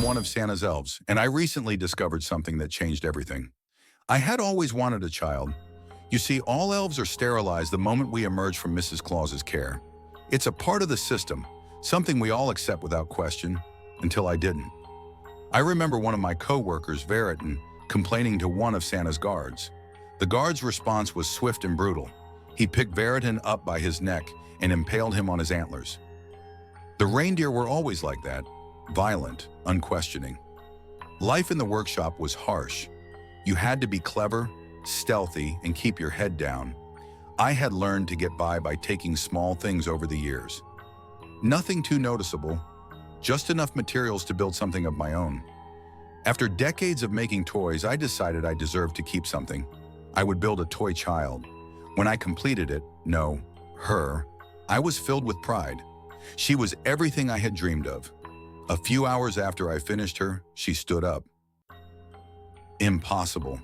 I'm one of Santa's elves, and I recently discovered something that changed everything. I had always wanted a child. You see, all elves are sterilized the moment we emerge from Mrs. Claus's care. It's a part of the system, something we all accept without question, until I didn't. I remember one of my co-workers, Veritan, complaining to one of Santa's guards. The guard's response was swift and brutal. He picked Veritan up by his neck and impaled him on his antlers. The reindeer were always like that, violent, unquestioning. Life in the workshop was harsh. You had to be clever, stealthy, and keep your head down. I had learned to get by taking small things over the years. Nothing too noticeable, just enough materials to build something of my own. After decades of making toys, I decided I deserved to keep something. I would build a toy child. When I completed it, no, her, I was filled with pride. She was everything I had dreamed of. A few hours after I finished her, she stood up. Impossible.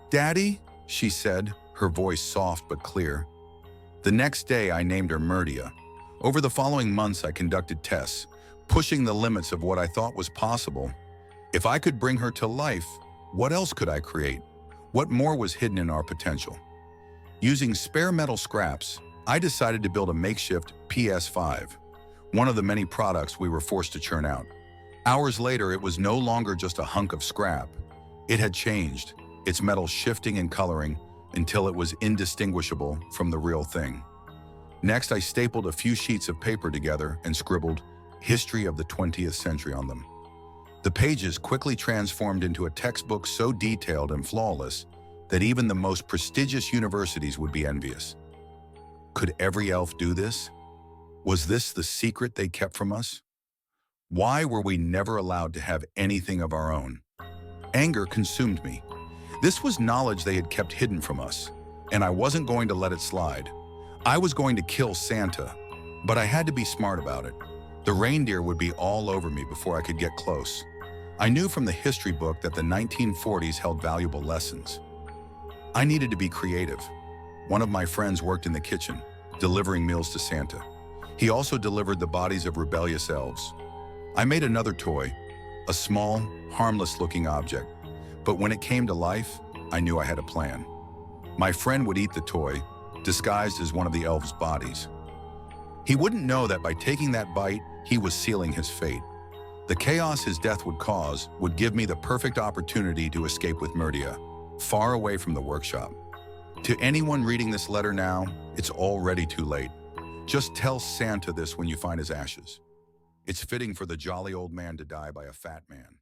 "Daddy," she said, her voice soft but clear. The next day, I named her Myrdia. Over the following months, I conducted tests, pushing the limits of what I thought was possible. If I could bring her to life, what else could I create? What more was hidden in our potential? Using spare metal scraps, I decided to build a makeshift PS5, one of the many products we were forced to churn out. Hours later, it was no longer just a hunk of scrap. It had changed, its metal shifting and coloring until it was indistinguishable from the real thing. Next, I stapled a few sheets of paper together and scribbled "History of the 20th Century" on them. The pages quickly transformed into a textbook so detailed and flawless that even the most prestigious universities would be envious. Could every elf do this? Was this the secret they kept from us? Why were we never allowed to have anything of our own? Anger consumed me. This was knowledge they had kept hidden from us, and I wasn't going to let it slide. I was going to kill Santa, but I had to be smart about it. The reindeer would be all over me before I could get close. I knew from the history book that the 1940s held valuable lessons. I needed to be creative. One of my friends worked in the kitchen, delivering meals to Santa. He also delivered the bodies of rebellious elves. I made another toy, a small, harmless-looking object. But when it came to life, I knew I had a plan. My friend would eat the toy, disguised as one of the elves' bodies. He wouldn't know that by taking that bite, he was sealing his fate. The chaos his death would cause would give me the perfect opportunity to escape with Myrdia, far away from the workshop. To anyone reading this letter now, it's already too late. Just tell Santa this when you find his ashes. It's fitting for the jolly old man to die by a fat man.